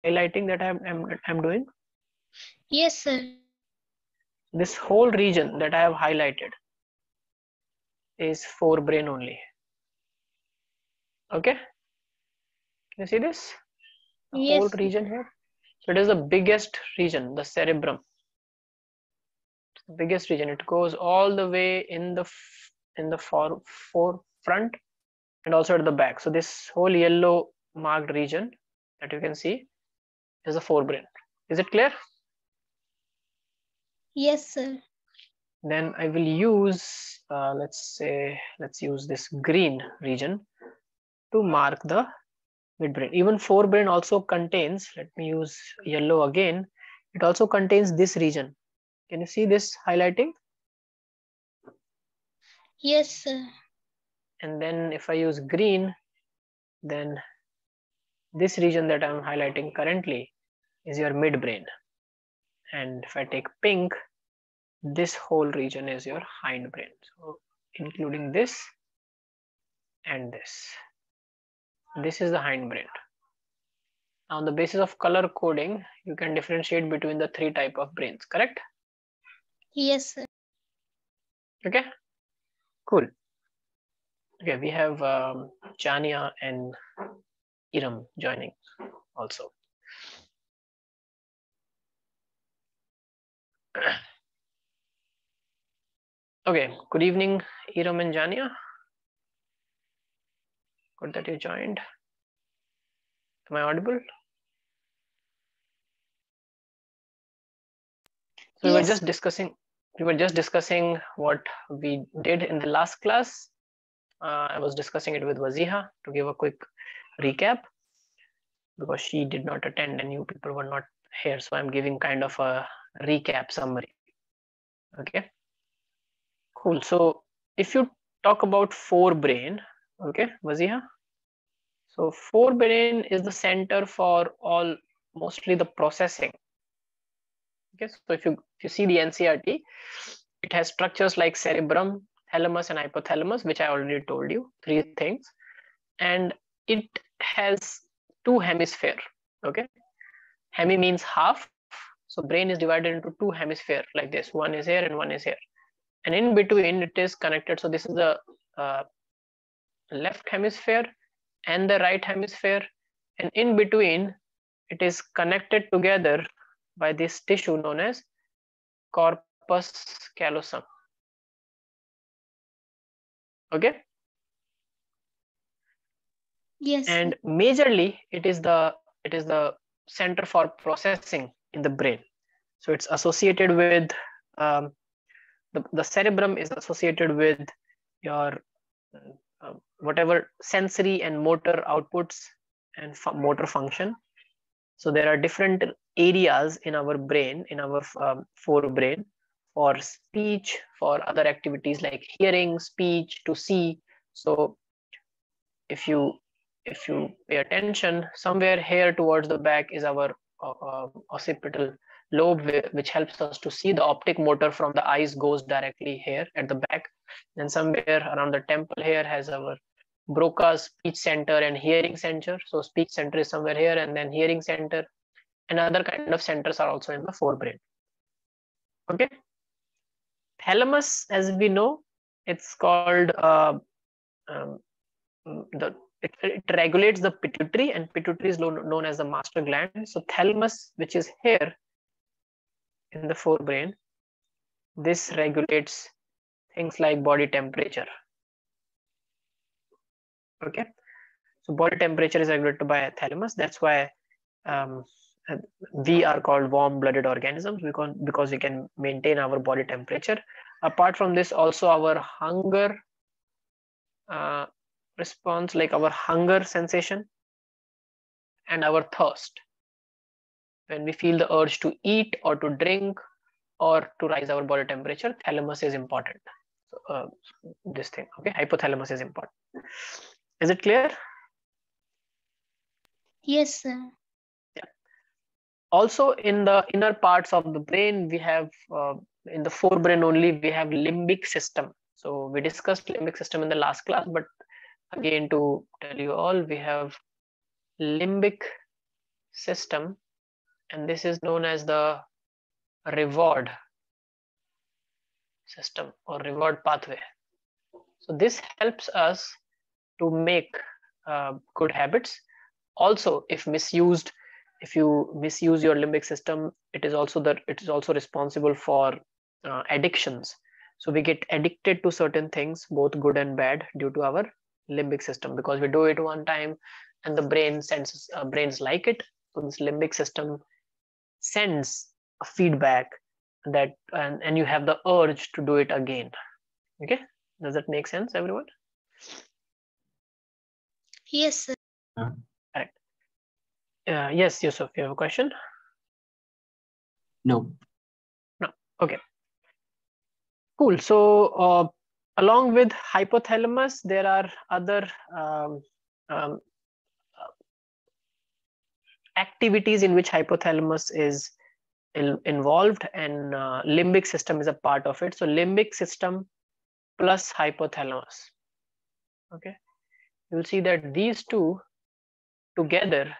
highlighting that I'm doing? Yes, sir. This whole region that I have highlighted is forebrain only. Okay, can you see this? The whole Yes, sir. region here. So it is the biggest region, the cerebrum. The biggest region. It goes all the way in the forefront and also at the back. So this whole yellow marked region that you can see is the forebrain. Is it clear? Yes, sir. Then I will use let's use this green region to mark the midbrain. Even forebrain also contains, let me use yellow again, it also contains this region. Can you see this highlighting? Yes, sir. And then if I use green, then this region that I'm highlighting currently is your midbrain. And if I take pink, this whole region is your hindbrain. So including this and this. This is the hindbrain. On the basis of color coding, you can differentiate between the three type of brains, correct? Yes, sir. Okay, cool. Okay, we have Chania and Iram joining also. Okay, good evening, Iram and Jania. Good that you joined. Am I audible? So Yes. we were just discussing what we did in the last class. I was discussing it with Waziha to give a quick recap because she did not attend and you people were not here. So I'm giving kind of a recap summary. Okay, cool. So if you talk about forebrain, okay, Waziha. So forebrain is the center for all mostly the processing. Okay, so if you see the NCRT, it has structures like cerebrum, thalamus, and hypothalamus, which I already told you, three things, and it has two hemisphere. Okay, hemi means half, so brain is divided into two hemisphere like this. One is here and one is here, and in between it is connected. So this is the uh, left hemisphere and the right hemisphere, and in between it is connected together by this tissue known as corpus callosum. Okay, Yes, sir. and majorly it is the center for processing in the brain. So it's associated with um, the cerebrum is associated with your whatever sensory and motor outputs and motor function. So there are different areas in our brain, in our forebrain, for speech, for other activities like hearing, speech, to see. So if you pay attention, somewhere here towards the back is our occipital lobe, which helps us to see. The optic motor from the eyes goes directly here at the back. Then somewhere around the temple here has our Broca's speech center and hearing center. So speech center is somewhere here, and then hearing center and other kind of centers are also in the forebrain. Okay, thalamus, as we know, it's called um, the it regulates the pituitary, and pituitary is known as the master gland. So thalamus, which is here in the forebrain, this regulates things like body temperature. Okay, so body temperature is regulated by thalamus. That's why um, we are called warm-blooded organisms because we can maintain our body temperature. Apart from this, also our hunger uh, response, like our hunger sensation and our thirst. When we feel the urge to eat or to drink or to rise our body temperature, thalamus is important. So, this thing, okay, hypothalamus is important. Is it clear? Yes, sir. Yeah. Also, in the inner parts of the brain, we have in the forebrain only we have limbic system. So we discussed limbic system in the last class, but again to tell you all, we have limbic system, and this is known as the reward system or reward pathway. So this helps us to make good habits. Also, if misused, if you misuse your limbic system, it is also responsible for addictions. So we get addicted to certain things, both good and bad, due to our limbic system, because we do it one time and the brain senses, brains like it. So this limbic system sends a feedback that, and you have the urge to do it again. Okay, does that make sense, everyone? Yes, sir. Correct. Yes, Yusuf, you have a question? No. No. Okay. Cool. So along with hypothalamus, there are other activities in which hypothalamus is involved, and limbic system is a part of it. So limbic system plus hypothalamus. Okay, you'll see that these two together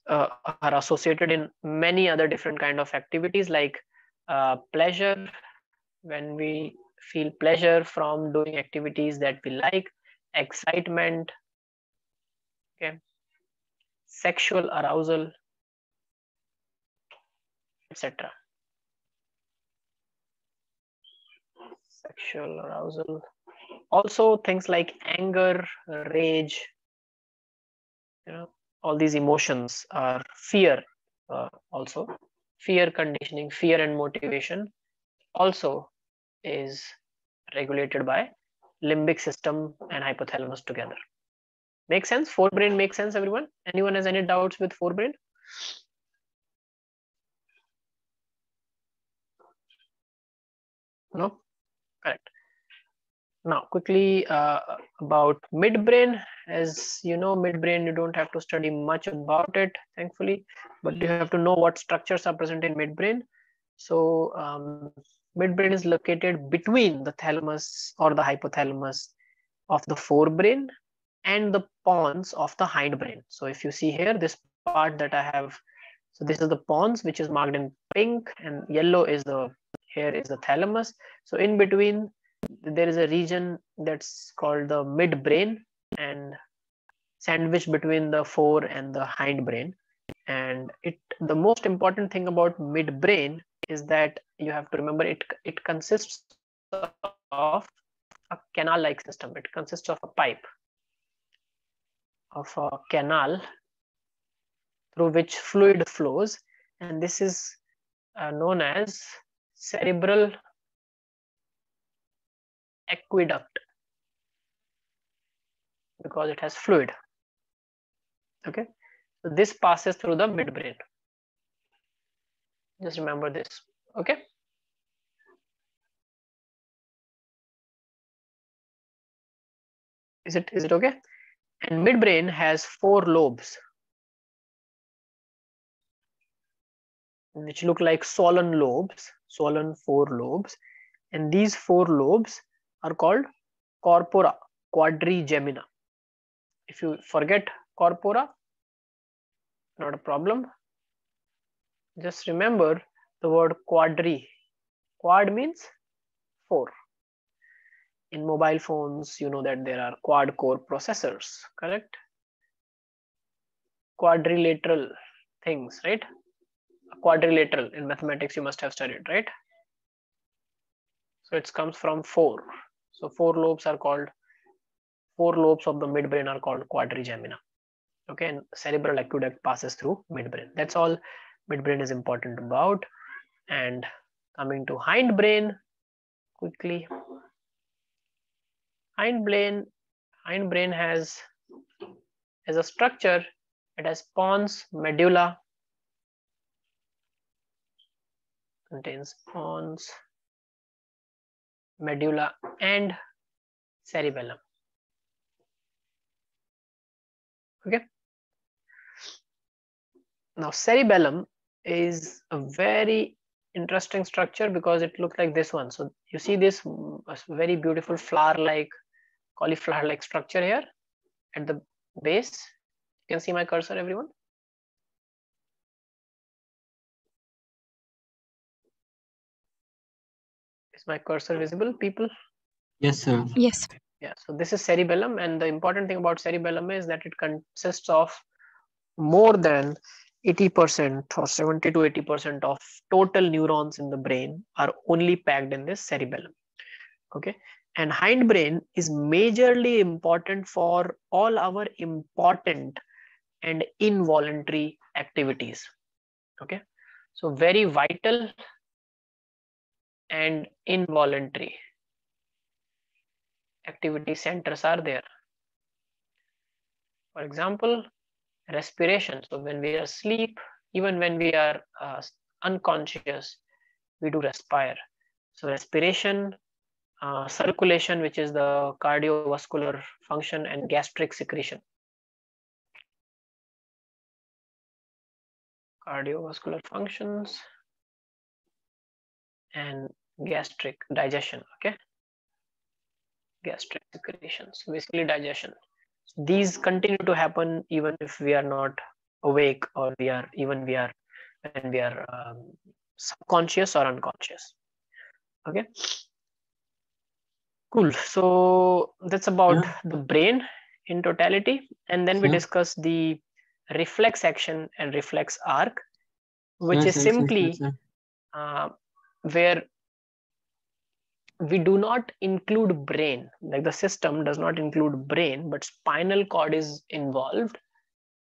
are associated in many other different kind of activities, like pleasure, when we feel pleasure from doing activities that we like, excitement, okay, sexual arousal, etc. Sexual arousal. Also things like anger, rage, you know, all these emotions are fear, also fear conditioning, fear and motivation also is regulated by limbic system and hypothalamus together. Make sense? Forebrain makes sense, everyone? Anyone has any doubts with forebrain? No? Correct. Now quickly about midbrain. As you know, midbrain, you don't have to study much about it, thankfully, but you have to know what structures are present in midbrain. So midbrain is located between the thalamus or the hypothalamus of the forebrain and the pons of the hindbrain. So if you see here, this part that I have, so this is the pons, which is marked in pink, and yellow is the, here is the thalamus. So in between there is a region that's called the midbrain, and sandwiched between the fore and the hindbrain. And the most important thing about midbrain is that you have to remember it consists of a canal-like system. It consists of a pipe, of a canal through which fluid flows, and this is known as cerebral aqueduct because it has fluid. Okay, so this passes through the midbrain. Just remember this. Okay. Is it okay? And midbrain has 4 lobes, which look like swollen lobes, swollen 4 lobes, and these 4 lobes are called corpora quadrigemina. If you forget corpora, not a problem. Just remember the word quadri. Quad means 4. In mobile phones, you know that there are quad core processors, correct? Quadrilateral things, right? Quadrilateral in mathematics you must have studied, right? So it comes from 4. So 4 lobes of the midbrain are called quadrigemina. Okay, and cerebral aqueduct passes through midbrain. That's all midbrain is important about. And coming to hindbrain quickly. Hindbrain has a structure. It has pons, medulla, contains pons, medulla, and cerebellum. Okay. Now cerebellum is a very interesting structure because it looks like this one. So you see this very beautiful flower-like, cauliflower-like structure here at the base. You can see my cursor, everyone. Is my cursor visible, people? Yes, sir. Yes. Yeah, so this is cerebellum, and the important thing about cerebellum is that it consists of more than 80% or 70 to 80% of total neurons in the brain are only packed in this cerebellum. Okay, and hindbrain is majorly important for all our important and involuntary activities. Okay, so very vital and involuntary activity centers are there. For example, respiration. So when we are asleep, even when we are unconscious, we do respire. So respiration, circulation, which is the cardiovascular function, and gastric secretion. Cardiovascular functions and gastric digestion. Okay, gastric secretions, basically digestion. These continue to happen even if we are not awake, or we are when we are subconscious or unconscious. Okay, cool. So that's about the brain in totality, and then we discuss the reflex action and reflex arc, which is simply where we do not include brain, like the system does not include brain, but spinal cord is involved,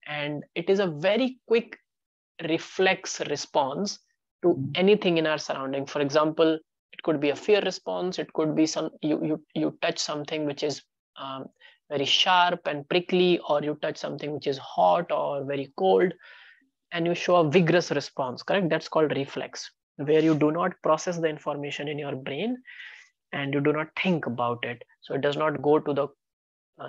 and it is a very quick reflex response to anything in our surrounding. For example, it could be a fear response, it could be some you touch something which is very sharp and prickly, or you touch something which is hot or very cold, and you show a vigorous response, correct? That's called reflex, where you do not process the information in your brain and you do not think about it. So it does not go to the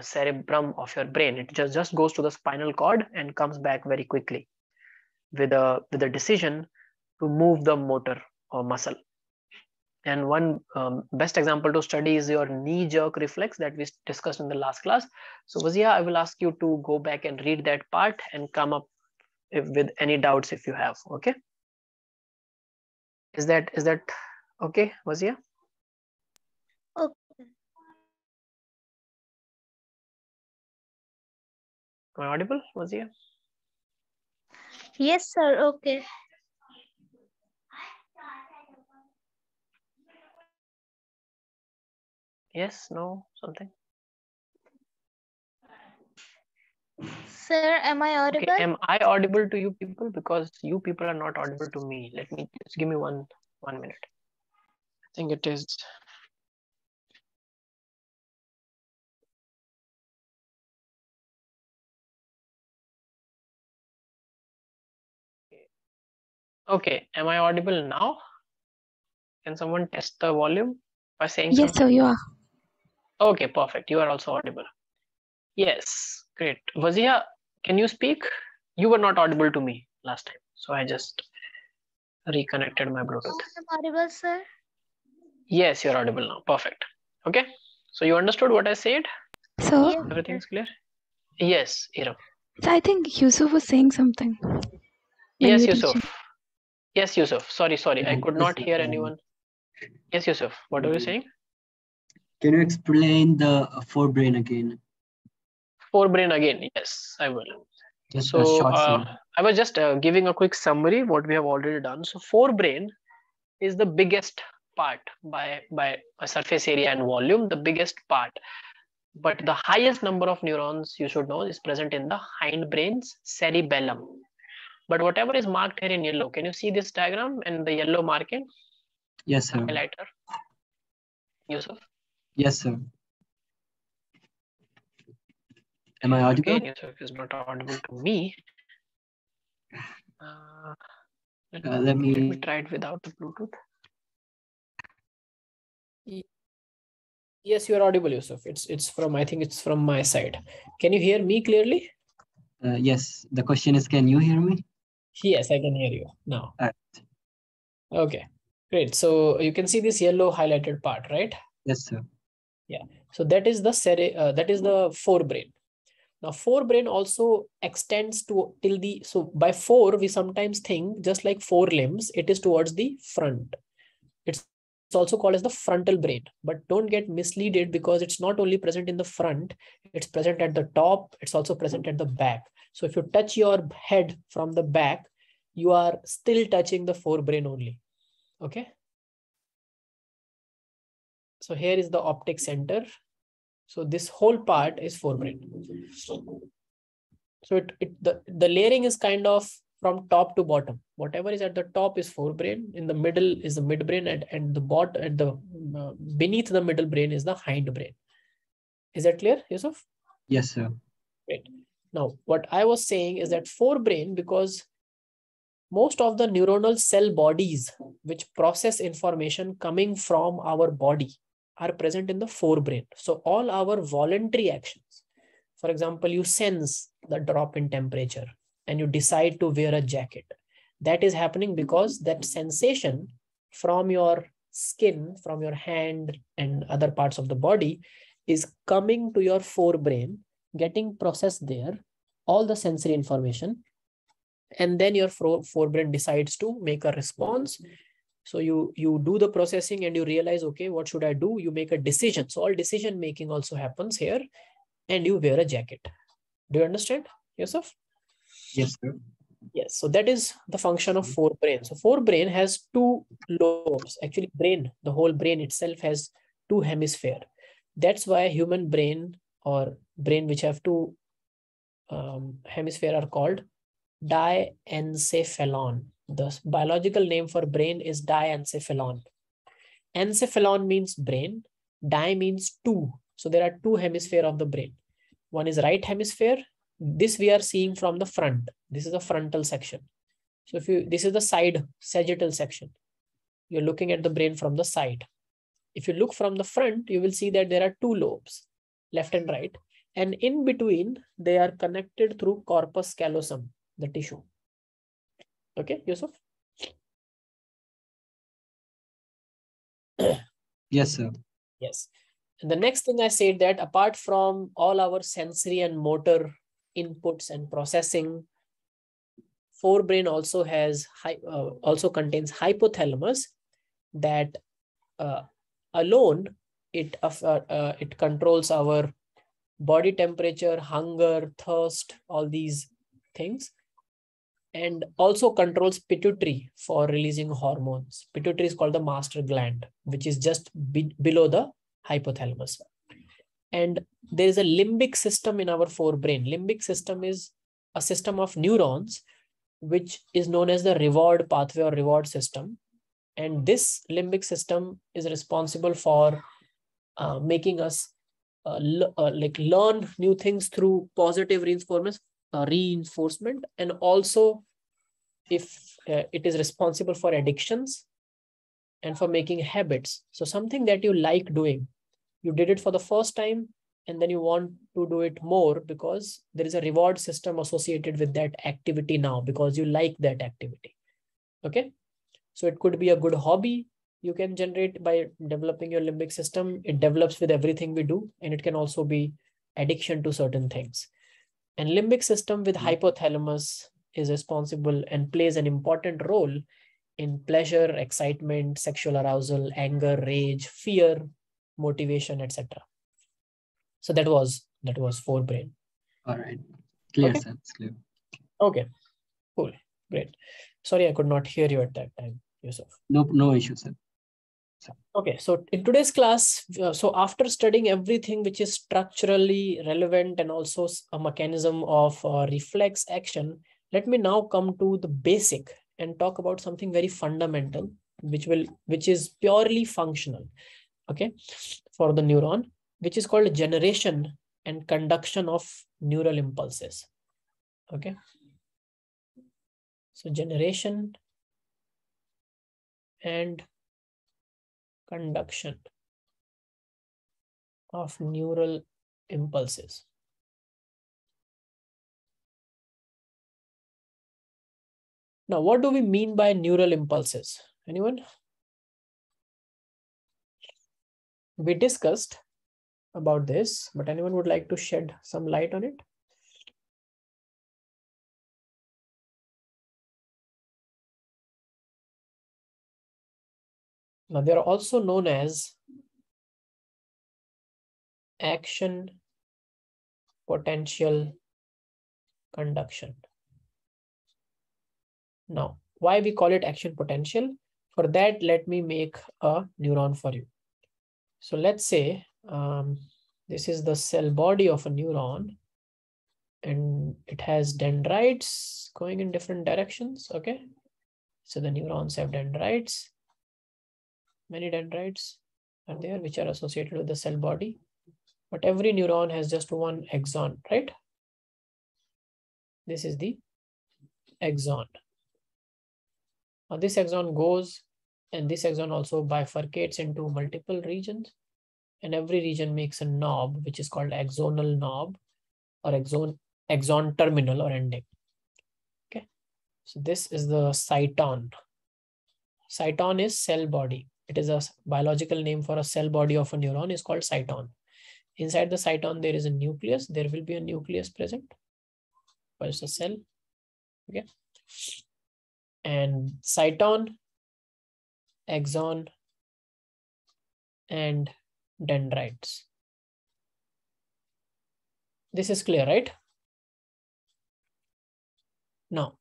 cerebrum of your brain. It just goes to the spinal cord and comes back very quickly with a decision to move the motor or muscle. And one best example to study is your knee jerk reflex that we discussed in the last class. So Wazia, I will ask you to go back and read that part and come up with any doubts if you have. Okay, is that okay, Wazia? Okay. Am I audible, Wazia? Yes, sir. Okay. Yes, no, something? Sir, am I audible? Okay, am I audible to you people? Because you people are not audible to me. Let me just give me one minute. I think it is. Okay, am I audible now? Can someone test the volume by saying Yes, something? sir, you are. Okay, perfect. You are also audible. Yes, great. Wazia, can you speak? You were not audible to me last time, so I just reconnected my Bluetooth. I'm audible, sir. Yes, you're audible now. Perfect. Okay, so you understood what I said? So, Yes, Everything's clear? Yes, Iram. so I think Yusuf was saying something. When Yes, we were Yusuf. teaching. Yes, Yusuf. Sorry. I could not hear anyone. Yes, Yusuf. What are you saying? Can you explain the forebrain again? Forebrain again. Yes, I will. Just So a short summary. I was just giving a quick summary what we have already done. So forebrain is the biggest part by a surface area and volume, the biggest part. But the highest number of neurons, you should know, is present in the hindbrain's cerebellum. But whatever is marked here in yellow, can you see this diagram and the yellow marking? Yes, sir. Highlighter. Yusuf? Yes, sir. Am I audible? Again, Yusuf is not audible to me. Let me try it without the Bluetooth. Yes, you are audible, Yusuf. It's from, I think it's from my side. Can you hear me clearly? Yes. The question is, can you hear me? Yes, I can hear you now. All right. Okay, great. So you can see this yellow highlighted part, right? Yes, sir. Yeah. So that is the forebrain. Now, forebrain also extends to till the, so by fore, we sometimes think just like four limbs, it is towards the front. It's also called as the frontal brain, but don't get misleaded because it's not only present in the front, it's present at the top, it's also present at the back. So if you touch your head from the back, you are still touching the forebrain only. Okay. So here is the optic center. So this whole part is forebrain. So the layering is kind of from top to bottom. Whatever is at the top is forebrain, in the middle is the midbrain, and the bottom at the beneath the middle brain is the hindbrain. Is that clear, Yusuf? Yes, sir. Great. Now, what I was saying is that forebrain, because most of the neuronal cell bodies which process information coming from our body are present in the forebrain. So all our voluntary actions, for example, you sense the drop in temperature and you decide to wear a jacket. That is happening because that sensation from your skin, from your hand and other parts of the body is coming to your forebrain, getting processed there, all the sensory information, and then your forebrain decides to make a response. So you do the processing and you realize, okay, what should I do? You make a decision. So all decision making also happens here, and you wear a jacket. Do you understand, Yusuf? Yes, sir. Yes. So that is the function of forebrain. So forebrain has two lobes. Actually, brain, the whole brain itself has two hemispheres. That's why human brain or brain which have two hemisphere are called diencephalon. The biological name for brain is diencephalon. Encephalon means brain, di means two. So there are two hemispheres of the brain. One is right hemisphere. This we are seeing from the front. This is the frontal section. So this is the side sagittal section. You're looking at the brain from the side. If you look from the front, you will see that there are two lobes, left and right. And in between, they are connected through corpus callosum, the tissue. Okay, Yusuf? Yes, sir. Yes. And the next thing I said that apart from all our sensory and motor inputs and processing, forebrain also has also contains hypothalamus that alone it controls our body temperature, hunger, thirst, all these things, and also controls pituitary for releasing hormones. Pituitary is called the master gland, which is just below the hypothalamus. And there is a limbic system in our forebrain. Limbic system is a system of neurons, which is known as the reward pathway or reward system. And this limbic system is responsible for making us learn new things through positive reinforcement, and also if it is responsible for addictions and for making habits. So something that you like doing, you did it for the first time and then you want to do it more because there is a reward system associated with that activity now because you like that activity. Okay. So it could be a good hobby you can generate by developing your limbic system. It develops with everything we do, and it can also be addiction to certain things. And limbic system with hypothalamus is responsible and plays an important role in pleasure, excitement, sexual arousal, anger, rage, fear, motivation, etc. So that was forebrain. All right. Clear, Okay. sir. It's clear. Okay. Cool. Great. Sorry, I could not hear you at that time, Yusuf. No issue, sir. Okay, so in today's class, so after studying everything which is structurally relevant and also a mechanism of reflex action, let me now come to the basic and talk about something very fundamental, which is purely functional, okay, for the neuron, which is called generation and conduction of neural impulses. Okay, so generation and conduction of neural impulses. Now, what do we mean by neural impulses? Anyone? We discussed about this, but anyone would like to shed some light on it? Now they are also known as action potential conduction. Now, why we call it action potential? For that, let me make a neuron for you. So let's say this is the cell body of a neuron, and it has dendrites going in different directions. Okay, so the neurons have dendrites. Many dendrites are there which are associated with the cell body, but every neuron has just one exon, right? This is the exon. Now this exon goes, and this exon also bifurcates into multiple regions, and every region makes a knob, which is called axonal knob or exon terminal or ending. Okay, so this is the cyton. Cyton is cell body. It is a biological name for a cell body of a neuron is called cyton. Inside the cyton, there is a nucleus. There will be a nucleus present. But it's a cell. Okay. And cyton, exon, and dendrites. This is clear, right? Now,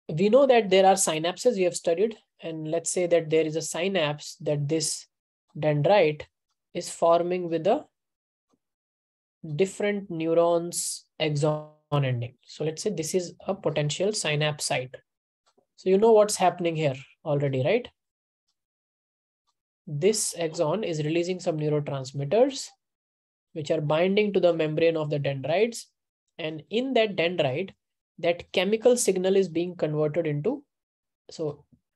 we know that there are synapses we have studied, and let's say that there is a synapse that this dendrite is forming with a different neurons exon ending. So let's say this is a potential synapse site. So you know what's happening here already, right? This exon is releasing some neurotransmitters which are binding to the membrane of the dendrites. And in that dendrite, that chemical signal is being converted into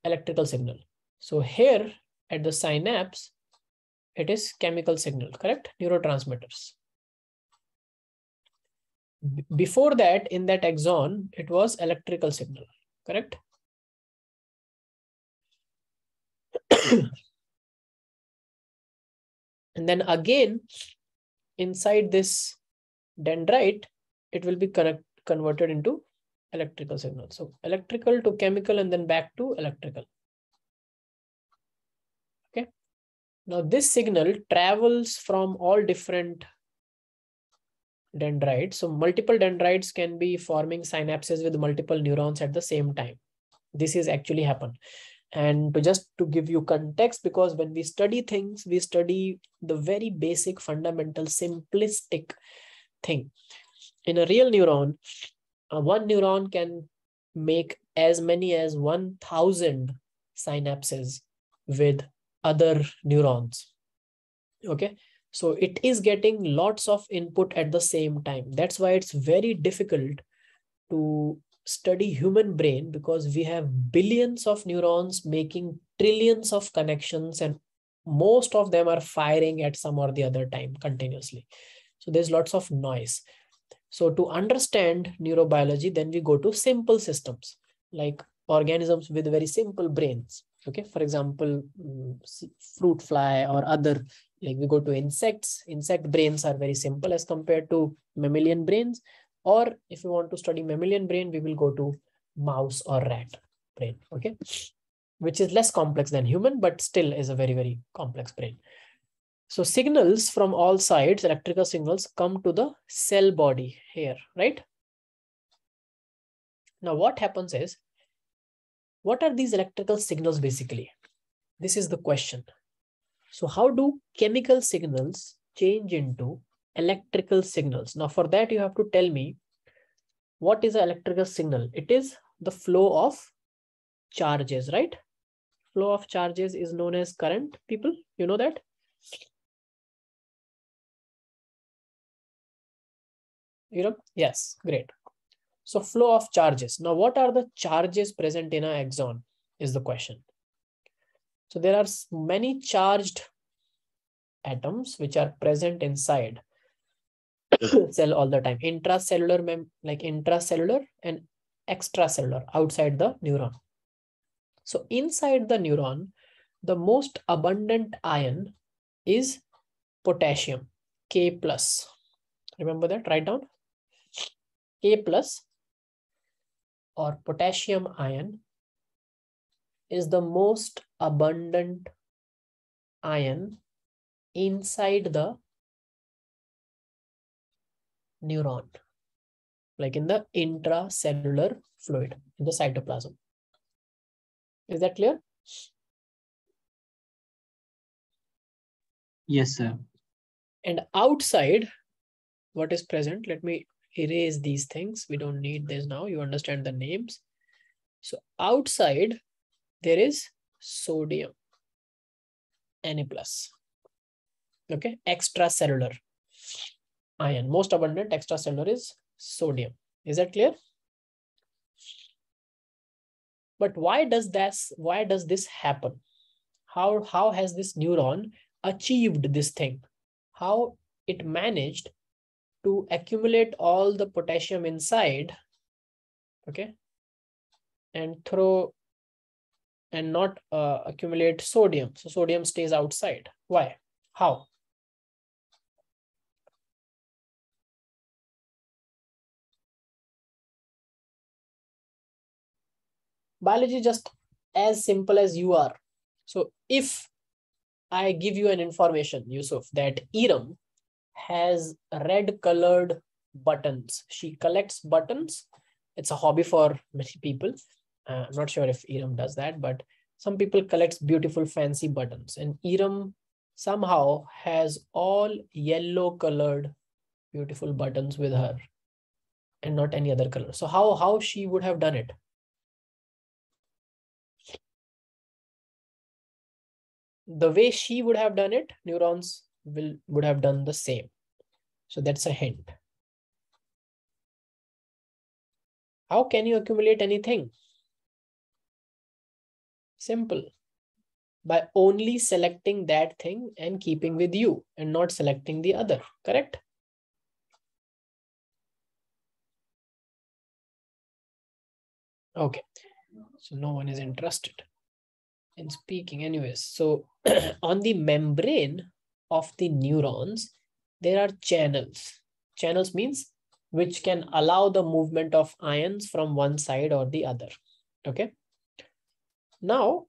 electrical signal. So here at the synapse, it is chemical signal, correct? Neurotransmitters. Before that, in that exon, it was electrical signal, correct? And then again, inside this dendrite, it will be converted into electrical signal. So electrical to chemical and then back to electrical. Okay. Now this signal travels from all different dendrites. So multiple dendrites can be forming synapses with multiple neurons at the same time. This is actually happened. And to give you context, because when we study things, we study the very basic, fundamental, simplistic thing. In a real neuron, one neuron can make as many as 1,000 synapses with other neurons. Okay, so it is getting lots of input at the same time. That's why it's very difficult to study human brain, because we have billions of neurons making trillions of connections, and most of them are firing at some or the other time continuously. So there's lots of noise. So to understand neurobiology, then we go to simple systems like organisms with very simple brains. Okay, for example, fruit fly or other, like we go to insects. Insect brains are very simple as compared to mammalian brains. Or if you want to study mammalian brain, we will go to mouse or rat brain, okay, which is less complex than human, but still is a very, very complex brain. So signals from all sides, electrical signals, come to the cell body here, right? Now what happens is, what are these electrical signals basically? This is the question. So how do chemical signals change into electrical signals? Now for that, you have to tell me, what is an electrical signal? It is the flow of charges, right? Flow of charges is known as current, people. You know that? You know? Yes, great. So flow of charges. Now, what are the charges present in an axon is the question. So there are many charged atoms which are present inside cell all the time. Intracellular, like intracellular, and extracellular, outside the neuron. So inside the neuron, the most abundant ion is potassium, K plus. Remember that? Write down. K plus, or potassium ion, is the most abundant ion inside the neuron, like in the intracellular fluid, in the cytoplasm. Is that clear? Yes, sir. And outside, what is present? Let me erase these things. We don't need this now. You understand the names. So outside, there is sodium, Na+. Okay, extracellular ion. Most abundant extracellular is sodium. Is that clear? But why does this happen? How has this neuron achieved this thing? How it managed to accumulate all the potassium inside, okay, and not accumulate sodium. So sodium stays outside. Why? How? Biology just as simple as you are. So if I give you an information, Yusuf, that Iram has red colored buttons. She collects buttons. It's a hobby for many people. I'm not sure if Iram does that, but some people collect beautiful fancy buttons. And Iram somehow has all yellow colored beautiful buttons with her and not any other color. So how she would have done it? The way she would have done it, neurons would have done the same. So that's a hint. How can you accumulate anything? Simple. By only selecting that thing and keeping with you and not selecting the other, correct? Okay, so no one is interested in speaking anyways. So on the membrane of the neurons, there are channels. Channels means which can allow the movement of ions from one side or the other, okay? Now,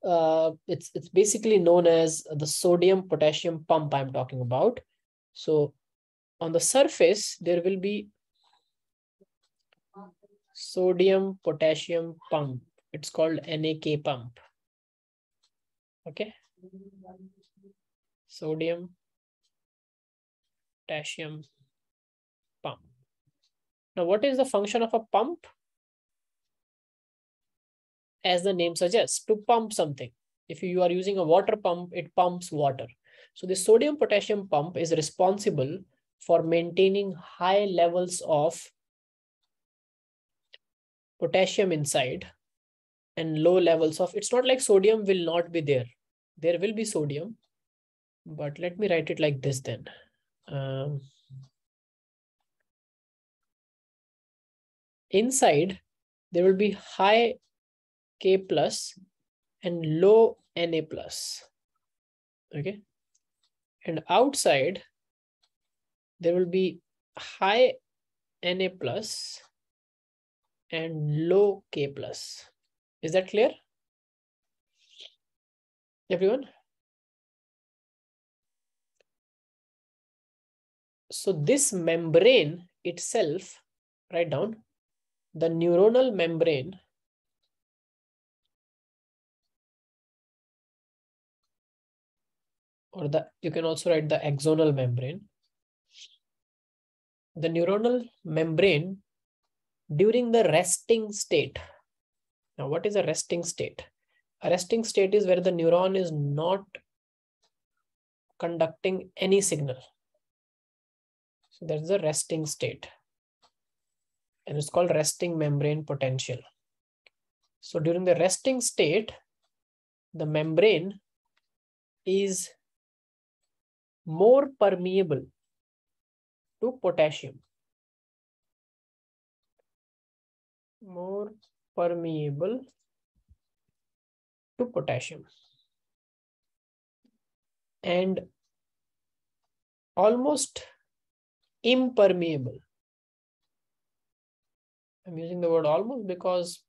it's basically known as the sodium-potassium pump I'm talking about. So on the surface, there will be sodium-potassium pump. It's called NAK pump. Okay. Sodium-potassium pump. Now, what is the function of a pump? As the name suggests, to pump something. If you are using a water pump, it pumps water. So the sodium-potassium pump is responsible for maintaining high levels of potassium inside and low levels of, it's not like sodium will not be there. There will be sodium, but let me write it like this then. Inside, there will be high K plus and low Na plus. Okay. And outside, there will be high Na plus and low K plus. Is that clear? Everyone? So this membrane itself, write down, the neuronal membrane or you can also write the axonal membrane. The neuronal membrane during the resting state. Now, what is a resting state? A resting state is where the neuron is not conducting any signal. So that's the resting state. And it's called resting membrane potential. So during the resting state, the membrane is more permeable to potassium. More permeable to potassium. And almost impermeable. I'm using the word almost because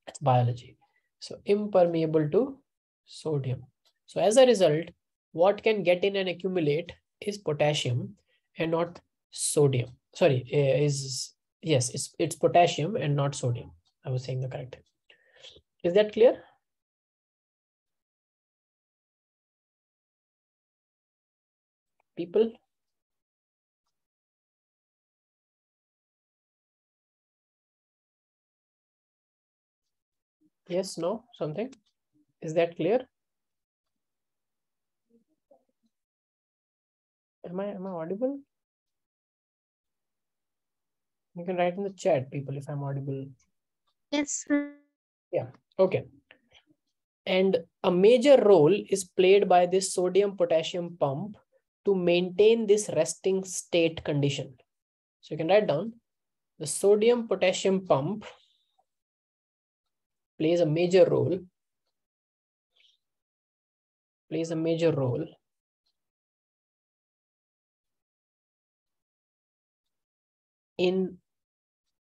it's biology. So impermeable to sodium. So as a result, what can get in and accumulate is potassium and not sodium. Sorry, it's potassium and not sodium. I was saying the correct thing. Is that clear? People? Yes, no, something? Is that clear? Am I audible? You can write in the chat, people, if I'm audible. Yes, sir. Yeah, okay. And a major role is played by this sodium-potassium pump to maintain this resting state condition. So you can write down the sodium-potassium pump plays a major role in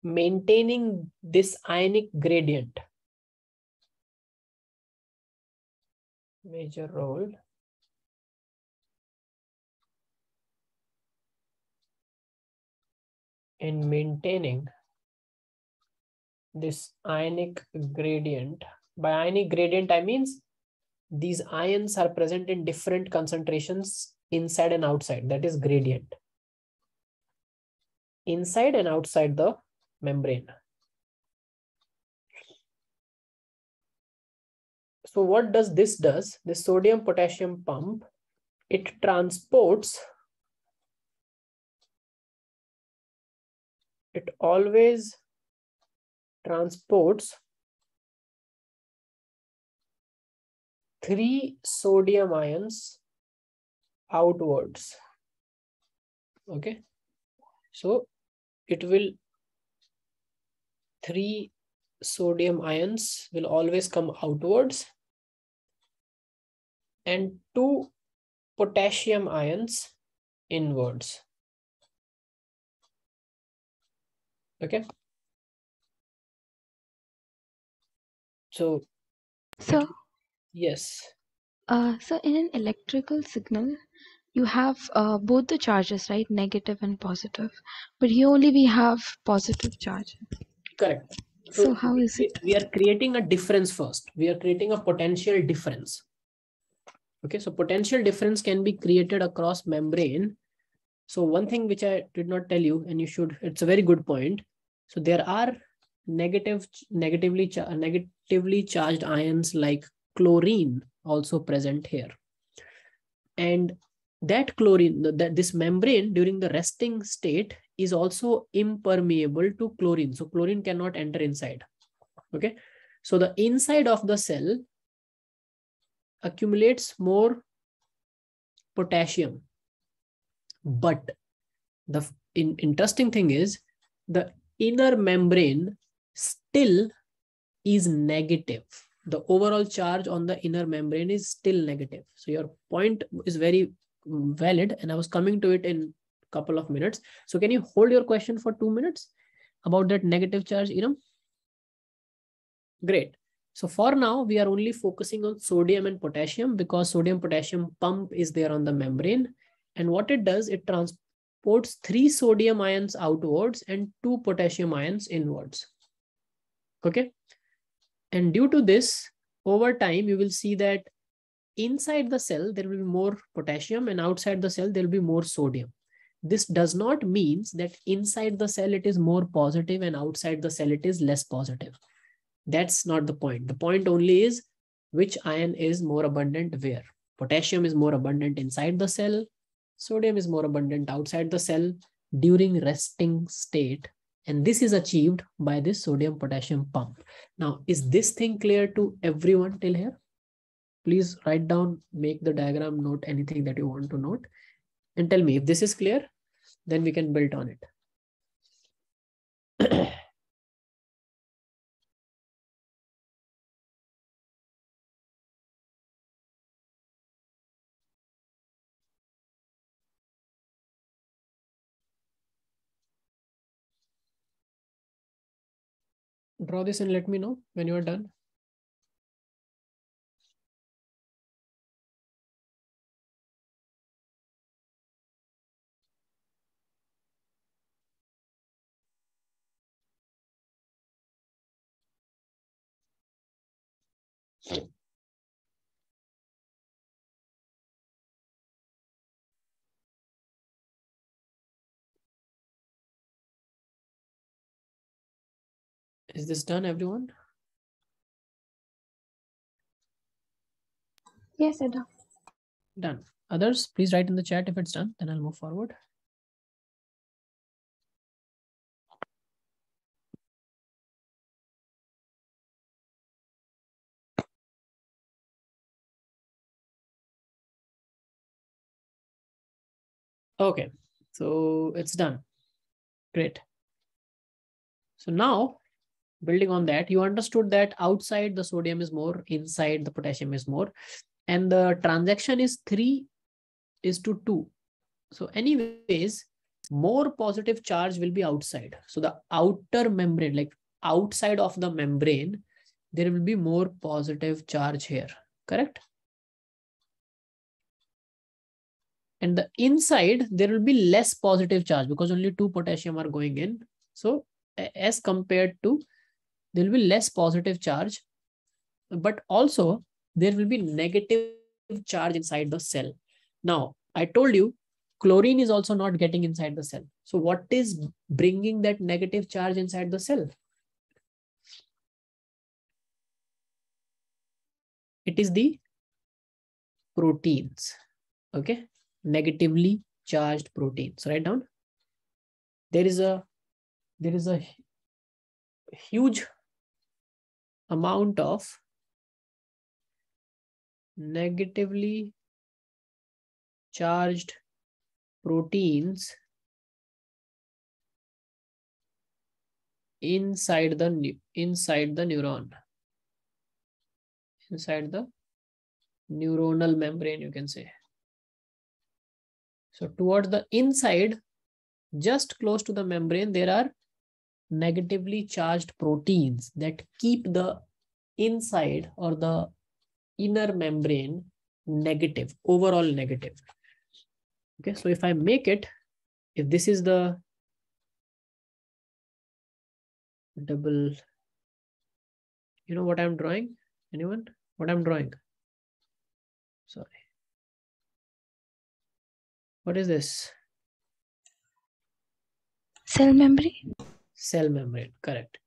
maintaining this ionic gradient. Major role in maintaining this ionic gradient. By ionic gradient, I means these ions are present in different concentrations inside and outside. That is gradient. Inside and outside the membrane. So what does this does? The sodium potassium pump, it always transports 3 sodium ions outwards. Okay. So it will 3 sodium ions will always come outwards and 2 potassium ions inwards. Okay. So yes. So in an electrical signal, you have both the charges, right? Negative and positive. But here only we have positive charge. Correct. So how is it? We are creating a difference first. We are creating a potential difference. Okay, so potential difference can be created across membrane. So one thing which I did not tell you, and you should, it's a very good point. So there are negatively charged ions like chlorine also present here. And that chlorine, this membrane during the resting state is also impermeable to chlorine. So chlorine cannot enter inside. Okay. So the inside of the cell accumulates more potassium. But the interesting thing is the inner membrane still is negative. The overall charge on the inner membrane is still negative. So your point is very valid, and I was coming to it in a couple of minutes. So can you hold your question for 2 minutes about that negative charge, Great. So for now, we are only focusing on sodium and potassium because sodium potassium pump is there on the membrane. And what it does, it transports 3 sodium ions outwards and 2 potassium ions inwards. Okay. And due to this, over time, you will see that inside the cell, there will be more potassium, and outside the cell, there will be more sodium. This does not mean that inside the cell, it is more positive and outside the cell, it is less positive. That's not the point. The point only is which ion is more abundant where. Potassium is more abundant inside the cell. Sodium is more abundant outside the cell during resting state. And this is achieved by this sodium potassium pump. Now, is this thing clear to everyone till here? Please write down, make the diagram, note anything that you want to note, and tell me if this is clear, then we can build on it. Draw this and let me know when you are done. Is this done, everyone? Yes, Ada. Done. Others, please write in the chat if it's done, then I'll move forward. Okay, so it's done. Great. So now, building on that, you understood that outside the sodium is more, inside the potassium is more, and the transaction is 3:2. So anyways, more positive charge will be outside. So the outer membrane, like outside of the membrane, there will be more positive charge here, correct? And the inside, there will be less positive charge because only 2 potassium are going in. So as compared to, there will be less positive charge, but also there will be negative charge inside the cell. Now, I told you, chlorine is also not getting inside the cell. So what is bringing that negative charge inside the cell? It is the proteins, okay? Negatively charged proteins. Write down. There is a huge amount of negatively charged proteins inside the neuron, inside the neuronal membrane, you can say. So towards the inside, just close to the membrane, there are negatively charged proteins that keep the inside or the inner membrane negative, overall negative. Okay, so if I make it, if this is the double, you know what I'm drawing? Anyone? What I'm drawing? Sorry. What is this? Cell membrane. Cell membrane, correct.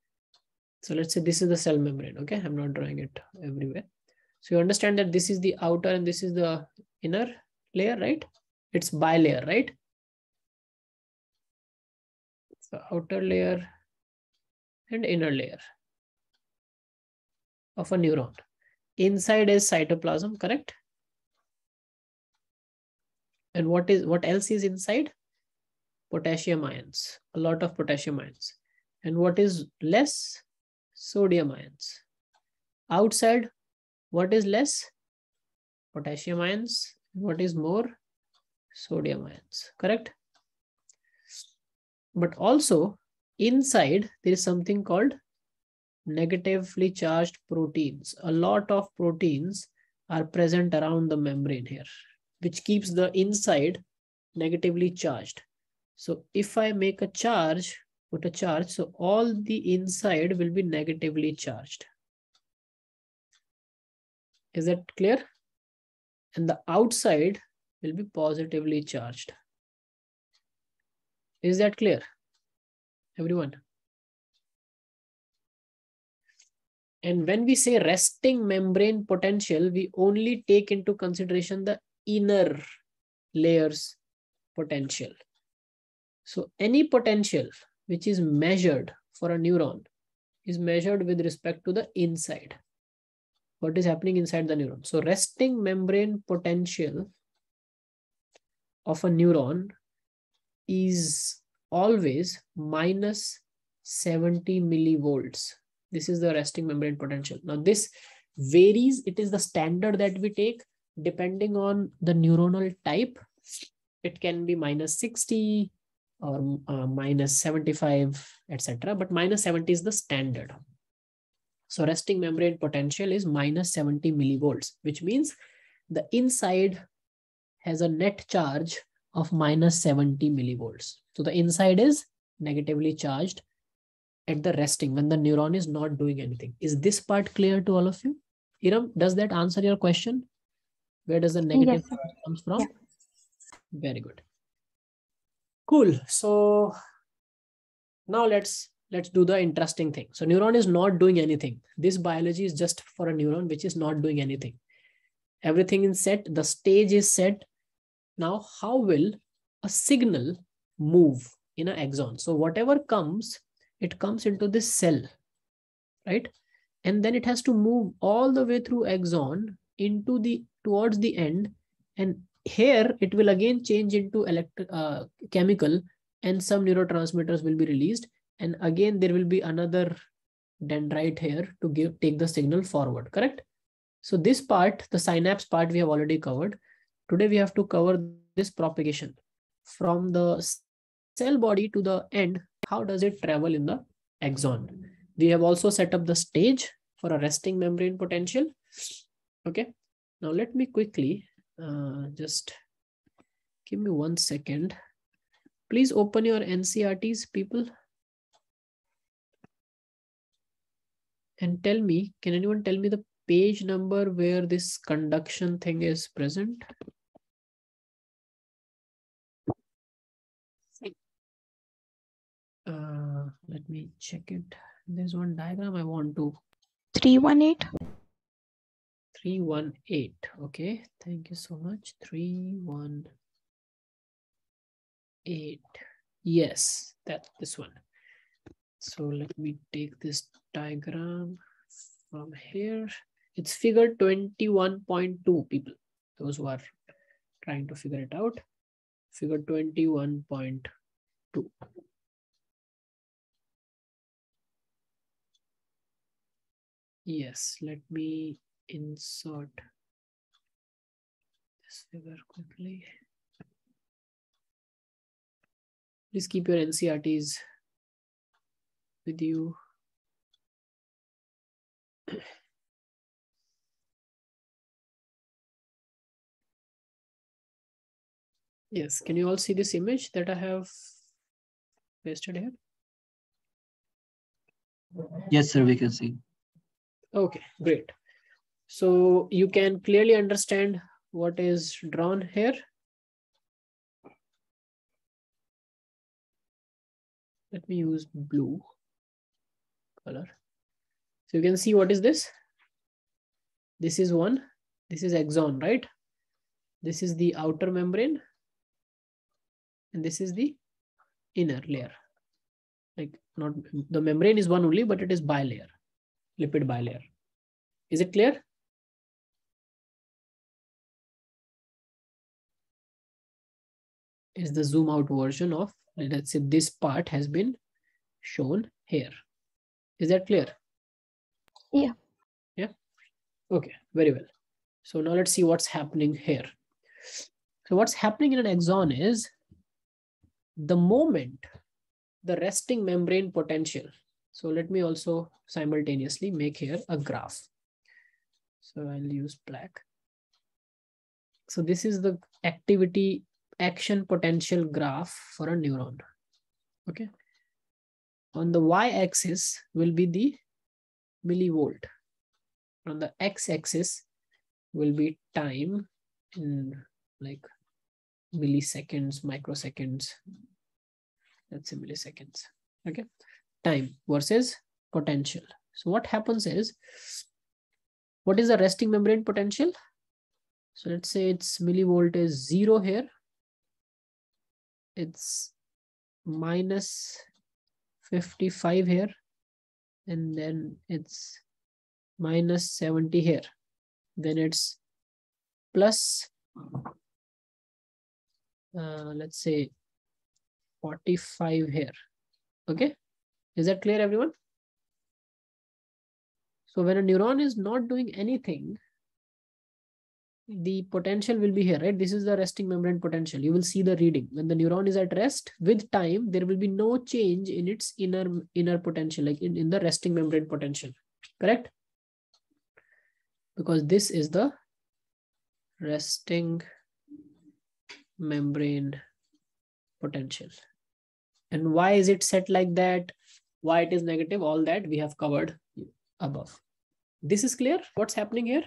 So let's say this is the cell membrane, okay? I'm not drawing it everywhere. So you understand that this is the outer and this is the inner layer, right? It's bilayer, right? So outer layer and inner layer of a neuron. Inside is cytoplasm, correct? And what else is inside? Potassium ions, a lot of potassium ions. And what is less? Sodium ions. Outside, what is less? Potassium ions. What is more? Sodium ions, correct? But also inside, there is something called negatively charged proteins. A lot of proteins are present around the membrane here, which keeps the inside negatively charged. So if I make a charge, put a charge, so all the inside will be negatively charged. Is that clear? And the outside will be positively charged. Is that clear, everyone? And when we say resting membrane potential, we only take into consideration the inner layers potential. So any potential which is measured for a neuron is measured with respect to the inside. What is happening inside the neuron? So resting membrane potential of a neuron is always minus 70 millivolts. This is the resting membrane potential. Now this varies. It is the standard that we take depending on the neuronal type. It can be minus 60 or minus 75, etc. But minus 70 is the standard. So resting membrane potential is minus 70 millivolts, which means the inside has a net charge of minus 70 millivolts. So the inside is negatively charged at the resting when the neuron is not doing anything. Is this part clear to all of you? Iram, does that answer your question? Where does the negative Yes, sir. comes from? Yeah. Very good. Cool. So now let's do the interesting thing. So neuron is not doing anything. This biology is just for a neuron which is not doing anything. Everything is set. The stage is set. Now, how will a signal move in an axon? So whatever comes, it comes into this cell, right? And then it has to move all the way through axon into the towards the end, and here it will again change into chemical, and some neurotransmitters will be released, and again there will be another dendrite here to take the signal forward. Correct? So this part, the synapse part, we have already covered. Today we have to cover this propagation from the cell body to the end. How does it travel in the axon? We have also set up the stage for a resting membrane potential. Okay. Now let me quickly just give me 1 second. Please open your NCRTs, people. And tell me, can anyone tell me the page number where this conduction thing is present? Let me check it. There's one diagram I want to. 318. 318. Okay. Thank you so much. 318. Yes, that's this one. So let me take this diagram from here. It's figure 21.2, people. Those who are trying to figure it out. Figure 21.2. Yes, let me insert this figure quickly. Please keep your NCRTs with you. Yes, can you all see this image that I have pasted here? Yes, sir, we can see. Okay, great. So you can clearly understand what is drawn here. Let me use blue color. So you can see what is this? This is one. This is axon, right? This is the outer membrane. And this is the inner layer. Like not the membrane is one only, but it is bilayer, lipid bilayer. Is it clear? Is the zoom out version of, let's say this part has been shown here. Is that clear? Yeah. Yeah. Okay, very well. So now let's see what's happening here. So what's happening in an axon is the moment the resting membrane potential. So let me also simultaneously make here a graph. So I'll use black. So this is the activity action potential graph for a neuron. Okay. On the y-axis will be the millivolt. On the x-axis will be time in like milliseconds, microseconds. Let's say milliseconds. Okay. Time versus potential. So what happens is, what is the resting membrane potential? So let's say its millivolt is 0 here. It's minus 55 here. And then it's minus 70 here. Then it's plus, let's say 45 here. Okay. Is that clear, everyone? So when a neuron is not doing anything, the potential will be here, right? This is the resting membrane potential. You will see the reading. When the neuron is at rest, with time, there will be no change in its inner potential, like in the resting membrane potential, correct? Because this is the resting membrane potential. And why is it set like that? Why it is negative? All that we have covered above. This is clear what's happening here?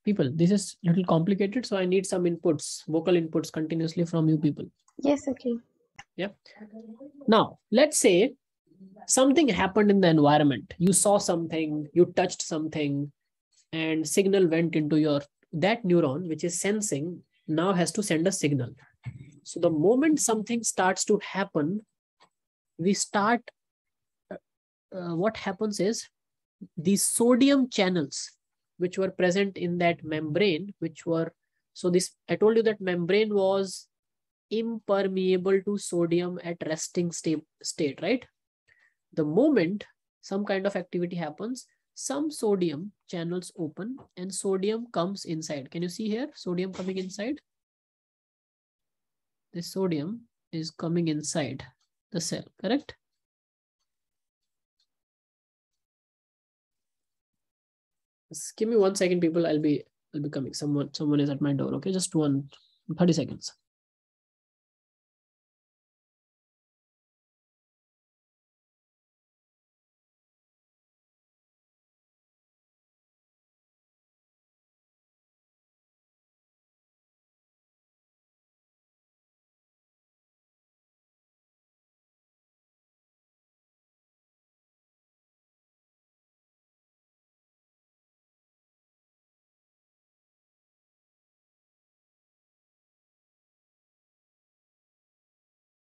People, this is a little complicated, so I need some inputs, vocal inputs continuously from you people. Yes, okay. Yeah. Now, let's say something happened in the environment. You saw something, you touched something, and signal went into your, that neuron, which is sensing, now has to send a signal. So the moment something starts to happen, we start, what happens is these sodium channels, which were present in that membrane, which were, so this, I told you that membrane was impermeable to sodium at resting state, right? The moment some kind of activity happens, some sodium channels open and sodium comes inside. Can you see here sodium coming inside? This sodium is coming inside the cell, correct? Just give me 1 second, people. I'll be coming. Someone is at my door. Okay, just 30 seconds.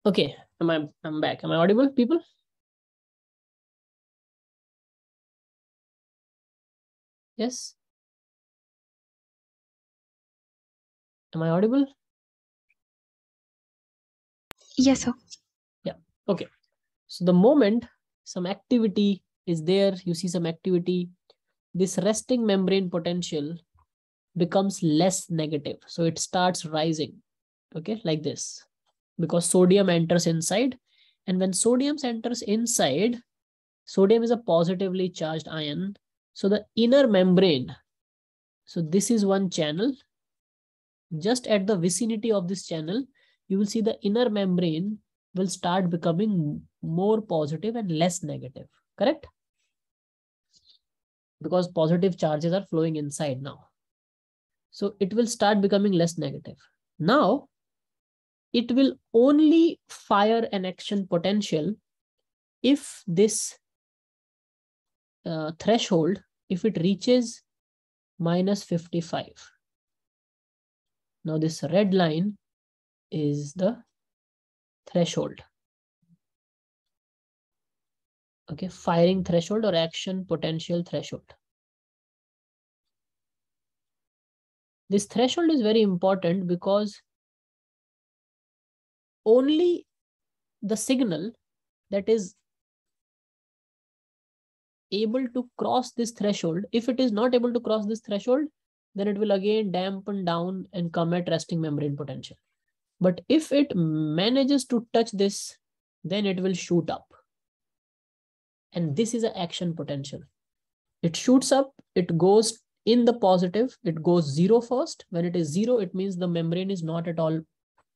Okay, I'm back. Am I audible, people? Yes. Am I audible? Yes, sir. Yeah. Okay. So the moment some activity is there, you see some activity, this resting membrane potential becomes less negative. So it starts rising, okay, like this, because sodium enters inside. And when sodium enters inside, sodium is a positively charged ion. So the inner membrane, so this is one channel. Just at the vicinity of this channel, you will see the inner membrane will start becoming more positive and less negative, correct? Because positive charges are flowing inside now. So it will start becoming less negative. Now, it will only fire an action potential if this threshold, if it reaches minus 55. Now this red line is the threshold. Okay, firing threshold or action potential threshold. This threshold is very important because only the signal that is able to cross this threshold, if it is not able to cross this threshold, then it will again dampen down and come at resting membrane potential. But if it manages to touch this, then it will shoot up. And this is an action potential. It shoots up, it goes in the positive, it goes 0 first. When it is 0, it means the membrane is not at all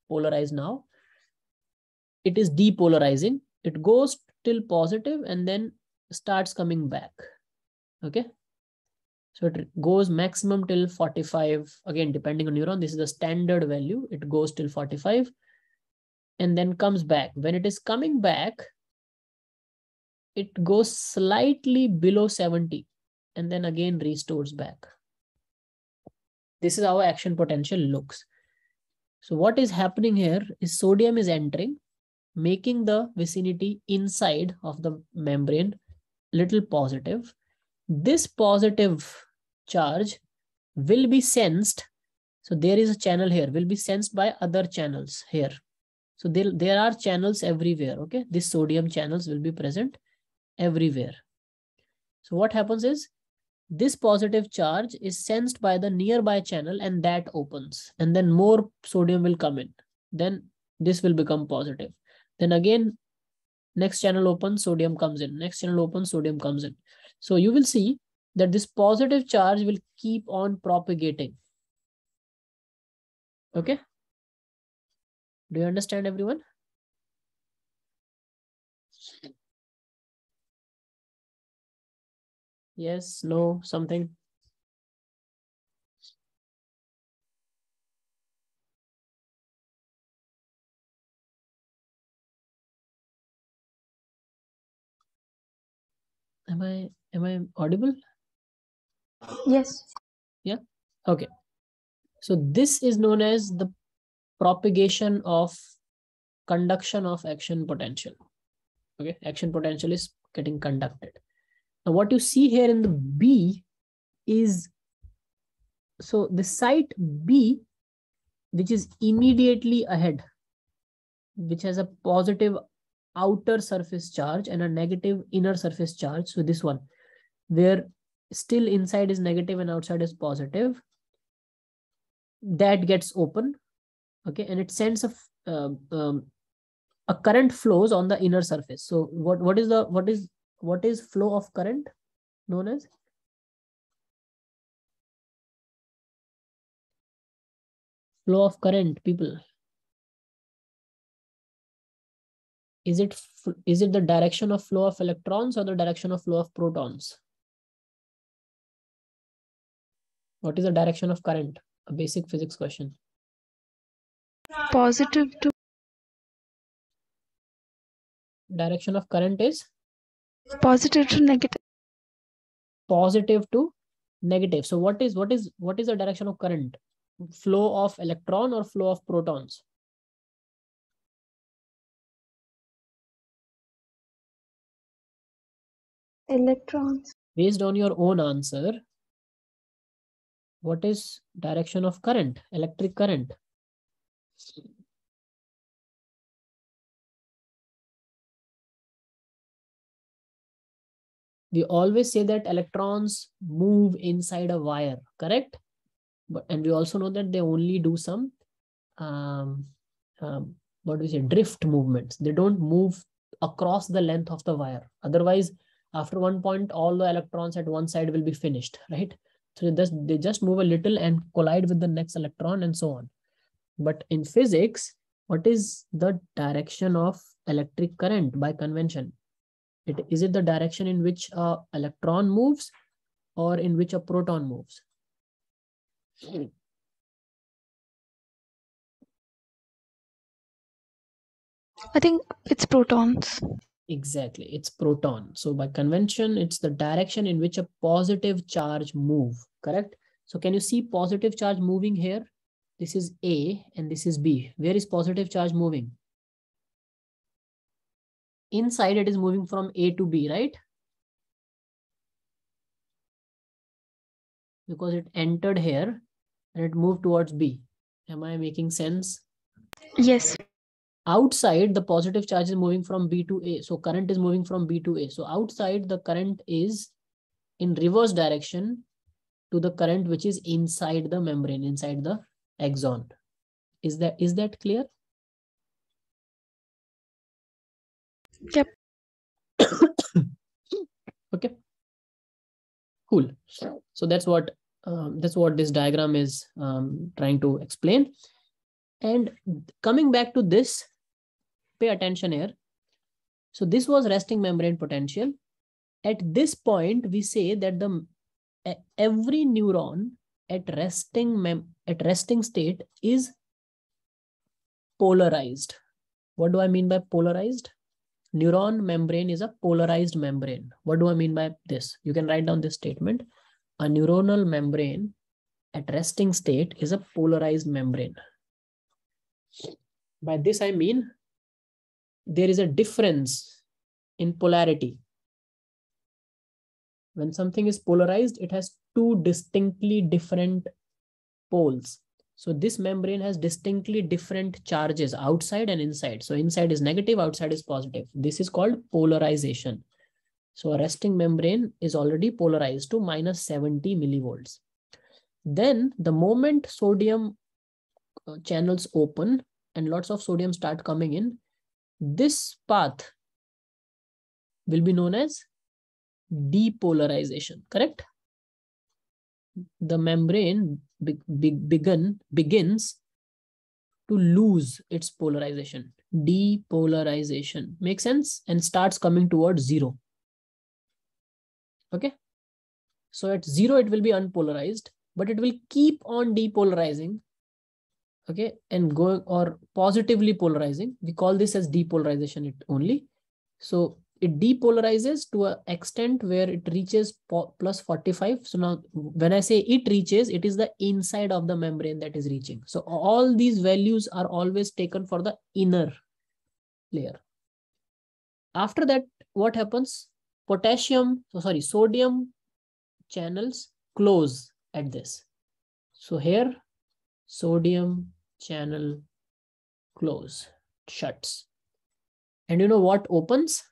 polarized now. It is depolarizing. It goes till positive and then starts coming back. Okay. So it goes maximum till 45. Again, depending on neuron, this is the standard value. It goes till 45 and then comes back. When it is coming back, it goes slightly below 70 and then again restores back. This is how action potential looks. So what is happening here is sodium is entering, making the vicinity inside of the membrane little positive. This positive charge will be sensed. So there is a channel here, will be sensed by other channels here. So there are channels everywhere, okay? These sodium channels will be present everywhere. So what happens is this positive charge is sensed by the nearby channel and that opens. And then more sodium will come in. Then this will become positive. Then again, next channel opens, sodium comes in. Next channel opens, sodium comes in. So you will see that this positive charge will keep on propagating. Okay. Do you understand, everyone? Yes, no, something. Am I audible? Yes. Yeah. Okay. So this is known as the propagation of conduction of action potential. Okay, action potential is getting conducted. Now what you see here in the B is, so the site B, which is immediately ahead, which has a positive outer surface charge and a negative inner surface charge. So this one, where still inside is negative and outside is positive, that gets open. Okay, and it sends a current flows on the inner surface. So what is flow of current known as? Flow of current, people. Is it the direction of flow of electrons or the direction of flow of protons? What is the direction of current? A basic physics question. Positive to Direction of current is negative. Positive to negative. So what is the direction of current? Flow of electron or flow of protons? Electrons. Based on your own answer, what is direction of current? Electric current. We always say that electrons move inside a wire, correct? And we also know that they only do some what do we say, drift movements. They don't move across the length of the wire. Otherwise, after one point, all the electrons at one side will be finished, right? So they just move a little and collide with the next electron and so on. But in physics, what is the direction of electric current by convention? Is it the direction in which an electron moves or in which a proton moves? I think it's protons. Exactly, it's proton. So by convention, it's the direction in which a positive charge move, correct? So can you see positive charge moving here? This is A and this is B. Where is positive charge moving? Inside it is moving from A to B, right? Because it entered here and it moved towards B. Am I making sense? Yes. Outside, the positive charge is moving from B to A. So current is moving from B to A. So outside, the current is in reverse direction to the current which is inside the membrane, inside the exon. Is that clear? Yep. Okay. Cool. So that's what this diagram is trying to explain. And coming back to this, pay attention here. So this was resting membrane potential. At this point, we say that every neuron at resting state is polarized. What do I mean by polarized? Neuron membrane is a polarized membrane. What do I mean by this? You can write down this statement. A neuronal membrane at resting state is a polarized membrane. By this, I mean there is a difference in polarity. When something is polarized, it has two distinctly different poles. So this membrane has distinctly different charges outside and inside. So inside is negative, outside is positive. This is called polarization. So a resting membrane is already polarized to minus 70 millivolts. Then the moment sodium channels open and lots of sodium start coming in, this path will be known as depolarization, correct? The membrane begins to lose its polarization. Depolarization. Makes sense? And starts coming towards zero. Okay. So at 0, it will be unpolarized, but it will keep on depolarizing, okay, and going or positively polarizing. We call this as depolarization only. So it depolarizes to an extent where it reaches plus 45. So now when I say it reaches, it is the inside of the membrane that is reaching. So all these values are always taken for the inner layer. After that, what happens? Sodium channels close at this. So here, sodium channel close, shuts. And you know what opens?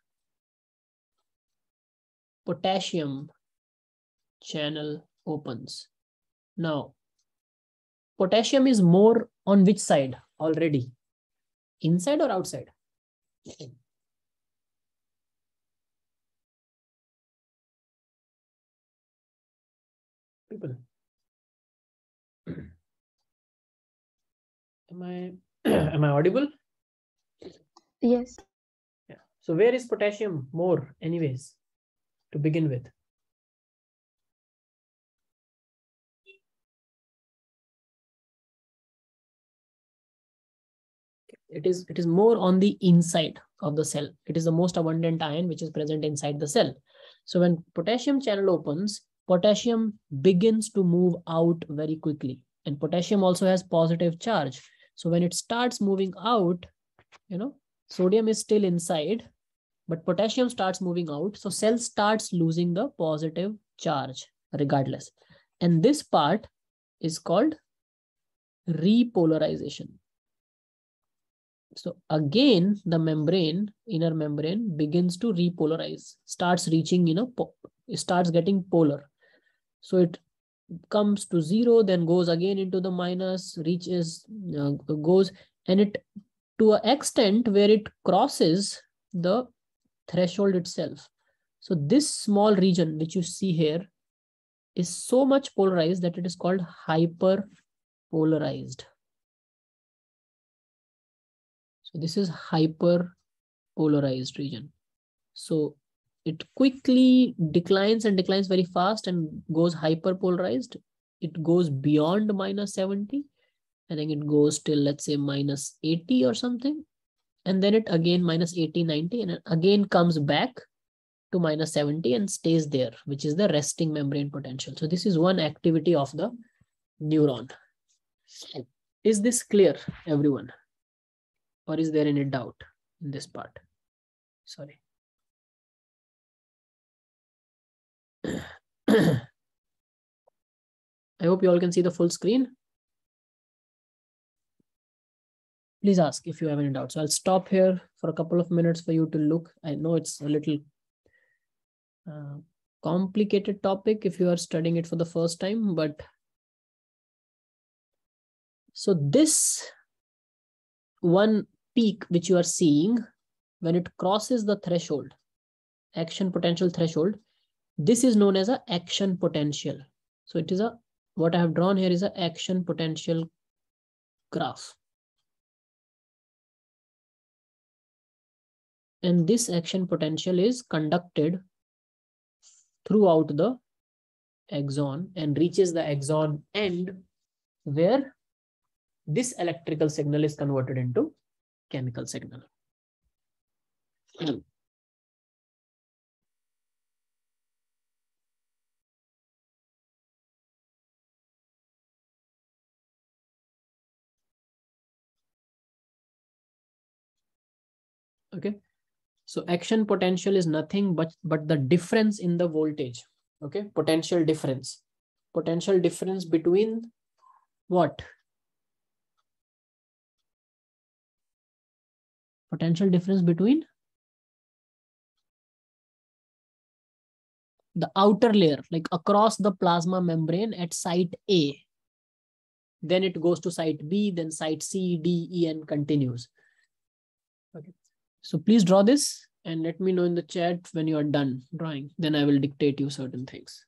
Potassium channel opens. Now, potassium is more on which side already? Inside or outside? People. Am I audible? Yes. Yeah. So where is potassium more anyways to begin with? It is more on the inside of the cell. It is the most abundant ion which is present inside the cell. So when potassium channel opens, potassium begins to move out very quickly. And potassium also has positive charge. So when it starts moving out, sodium is still inside, but potassium starts moving out. So cell starts losing the positive charge regardless. And this part is called repolarization. So again, the membrane, inner membrane begins to repolarize, starts reaching, starts getting polar. So it comes to 0, then goes again into the minus, reaches, goes, and it to an extent where it crosses the threshold itself. So this small region which you see here is so much polarized that it is called hyperpolarized. So this is hyperpolarized region. So it quickly declines and declines very fast and goes hyperpolarized. It goes beyond minus 70. I think it goes till, let's say, minus 80 or something. And then it again minus 80, 90, and it again comes back to minus 70 and stays there, which is the resting membrane potential. So this is one activity of the neuron. Is this clear, everyone? Or is there any doubt in this part? Sorry. I hope you all can see the full screen. Please ask if you have any doubts. So I'll stop here for a couple of minutes for you to look. I know it's a little complicated topic if you are studying it for the first time, but so this one peak which you are seeing, when it crosses the threshold, action potential threshold, this is known as an action potential. So it is what I have drawn here is an action potential graph. And this action potential is conducted throughout the axon and reaches the axon end where this electrical signal is converted into chemical signal. Okay. So action potential is nothing but the difference in the voltage. Okay. Potential difference. Potential difference between what? Potential difference between the outer layer, like across the plasma membrane at site A. Then it goes to site B, then site C, D, E, and continues. Okay. So please draw this and let me know in the chat when you are done drawing. Then I will dictate you certain things.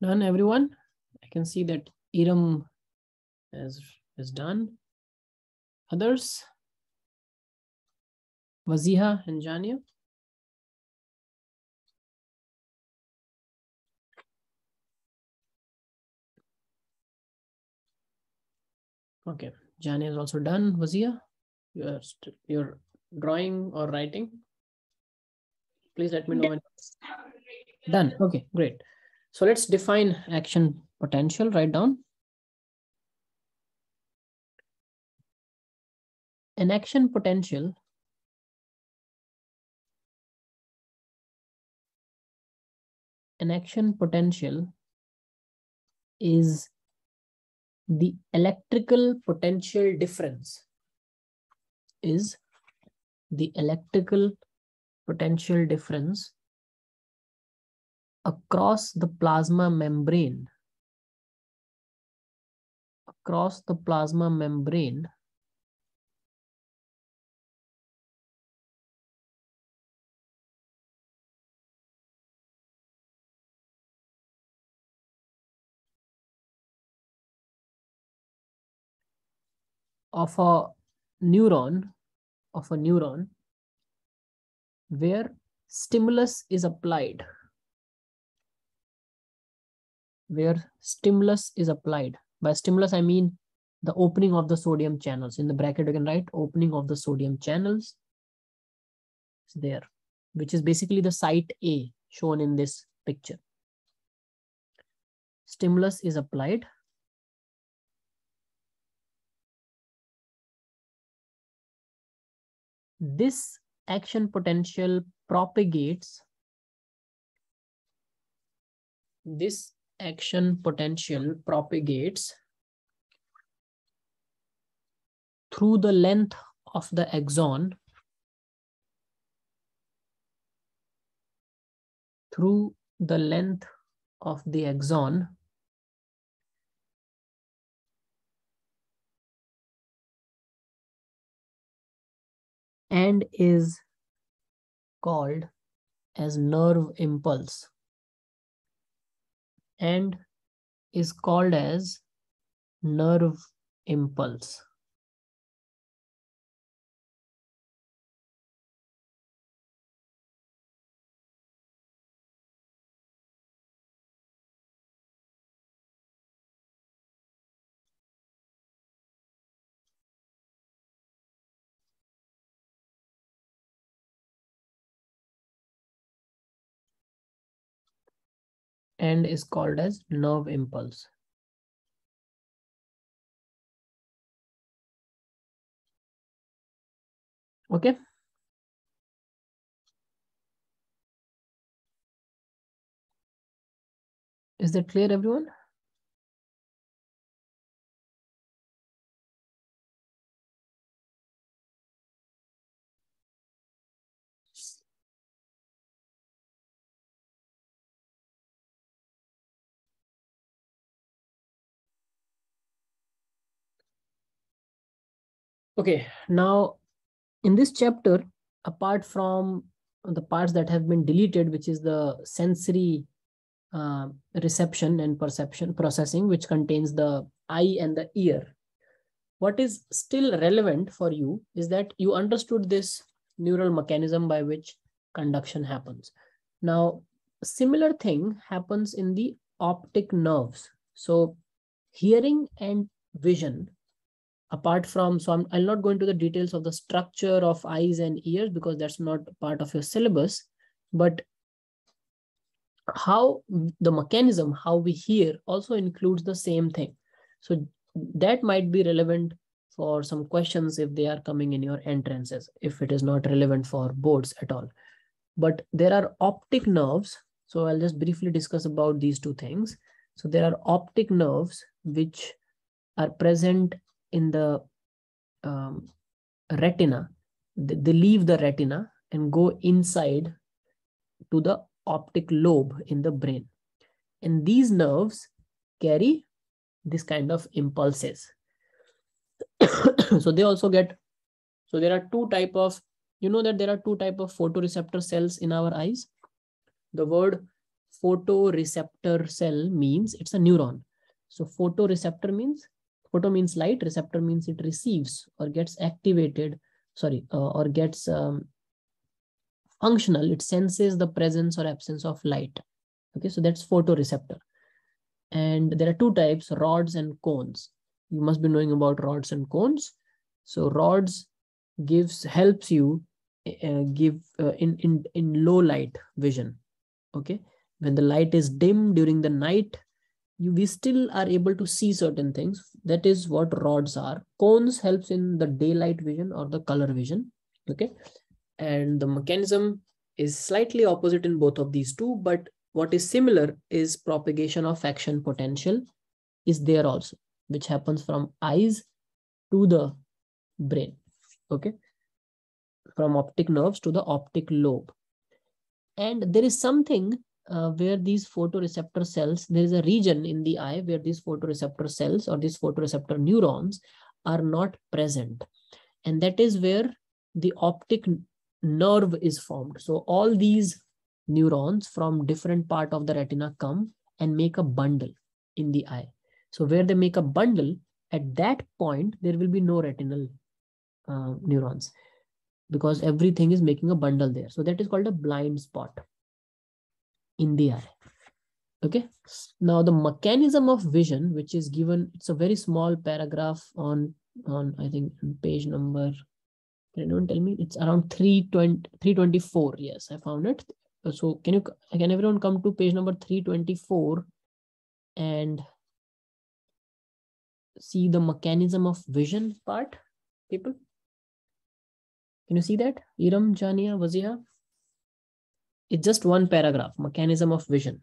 Done, everyone? I can see that Iram is done. Others? Waziha and Jania? Okay, Jania is also done. Waziha, you're drawing or writing? Please let me know when. Done. Okay, great. So let's define action potential. Write down. An action potential is the electrical potential difference across the plasma membrane of a neuron where stimulus is applied. By stimulus, I mean the opening of the sodium channels. In the bracket, you can write opening of the sodium channels. It's there, which is basically the site A shown in this picture. Stimulus is applied. This action potential propagates through the length of the axon and is called as nerve impulse. And is called as nerve impulse. And is called as nerve impulse. Okay. Is that clear, everyone? Okay, now in this chapter, apart from the parts that have been deleted, which is the sensory reception and perception processing, which contains the eye and the ear, what is still relevant for you is that you understood this neural mechanism by which conduction happens. Now, a similar thing happens in the optic nerves. So hearing and vision, apart from, so I'll not go into the details of the structure of eyes and ears because that's not part of your syllabus, but how the mechanism, how we hear also includes the same thing. So that might be relevant for some questions if they are coming in your entrances, if it is not relevant for boards at all. But there are optic nerves. So I'll just briefly discuss about these two things. So there are optic nerves which are present in the retina. They leave the retina and go inside to the optic lobe in the brain. And these nerves carry this kind of impulses. So they also get, so there are two type of, you know that there are two type of photoreceptor cells in our eyes. The word photoreceptor cell means it's a neuron. So photoreceptor means, photo means light, receptor means it receives or gets activated, or gets functional. It senses the presence or absence of light. Okay, so that's photoreceptor. And there are two types, rods and cones. You must be knowing about rods and cones. So rods helps you in low light vision. Okay, when the light is dim during the night, we still are able to see certain things. That is what rods are. Cones helps in the daylight vision or the color vision. Okay, and the mechanism is slightly opposite in both of these two, but what is similar is propagation of action potential is there also, which happens from eyes to the brain. Okay, from optic nerves to the optic lobe. And there is something where these photoreceptor cells, there is a region in the eye where these photoreceptor cells or these photoreceptor neurons are not present. And that is where the optic nerve is formed. So all these neurons from different part of the retina come and make a bundle in the eye. So where they make a bundle, at that point, there will be no retinal neurons, because everything is making a bundle there. So that is called a blind spot in the eye. Okay. Now the mechanism of vision, which is given, it's a very small paragraph on I think page number, can anyone tell me? It's around 324. Yes, I found it. So can everyone come to page number 324 and see the mechanism of vision part, people? Can you see that? Iram, Jania, Waziha? It's just one paragraph, mechanism of vision.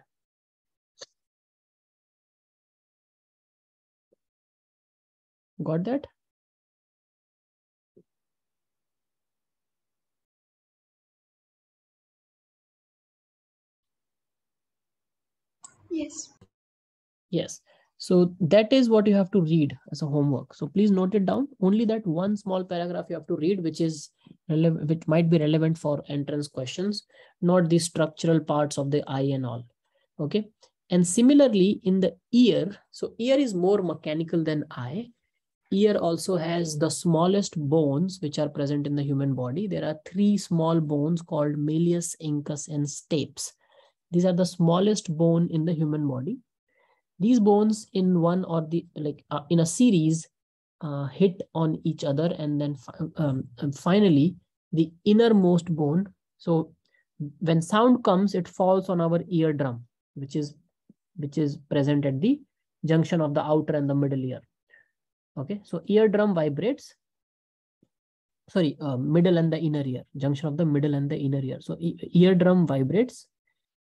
Got that? Yes. Yes. So that is what you have to read as a homework. So please note it down. Only that one small paragraph you have to read, which might be relevant for entrance questions, not the structural parts of the eye and all. Okay. And similarly in the ear, so ear is more mechanical than eye. Ear also has the smallest bones which are present in the human body. There are three small bones called malleus, incus, and stapes. These are the smallest bone in the human body. These bones in one or the in a series hit on each other, and then and finally the innermost bone. So when sound comes, it falls on our eardrum, which is present at the junction of the outer and the middle ear. Okay, so eardrum vibrates. Sorry, middle and the inner ear, junction of the middle and the inner ear. So eardrum vibrates,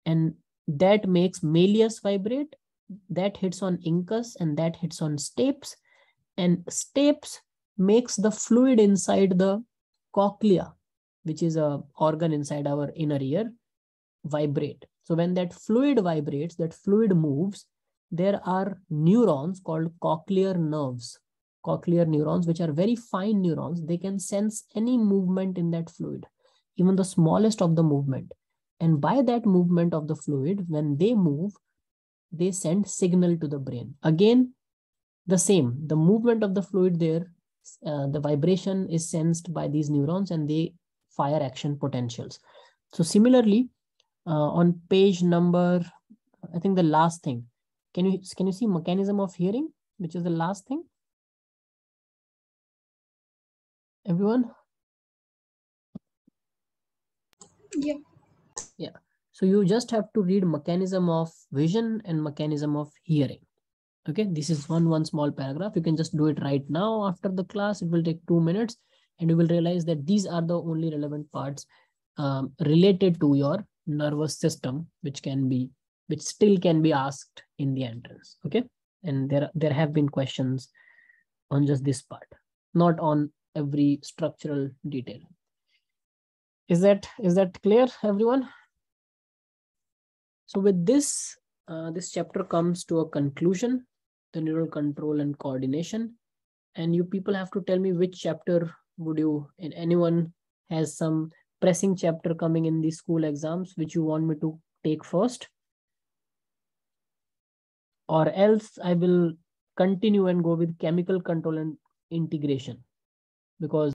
and that makes malleus vibrate. That hits on incus, and that hits on stapes, and stapes makes the fluid inside the cochlea, which is a organ inside our inner ear, vibrate. So when that fluid vibrates, that fluid moves, there are neurons called cochlear nerves, cochlear neurons, which are very fine neurons. They can sense any movement in that fluid, even the smallest of the movement. And by that movement of the fluid, when they move, they send signal to the brain. Again, the same, the movement of the fluid there, the vibration is sensed by these neurons, and they fire action potentials. So similarly, on page number, I think the last thing, can you see mechanism of hearing, which is the last thing? Everyone? Yeah. Yeah. So you just have to read mechanism of vision and mechanism of hearing. Okay, this is one small paragraph. You can just do it right now after the class. It will take 2 minutes, and you will realize that these are the only relevant parts related to your nervous system, which still can be asked in the entrance. Okay, and there have been questions on just this part, not on every structural detail. Is that clear, everyone? So with this, this chapter comes to a conclusion, the neural control and coordination. And you people have to tell me which chapter would you, and anyone has some pressing chapter coming in the school exams, which you want me to take first. or else I will continue and go with chemical control and integration, because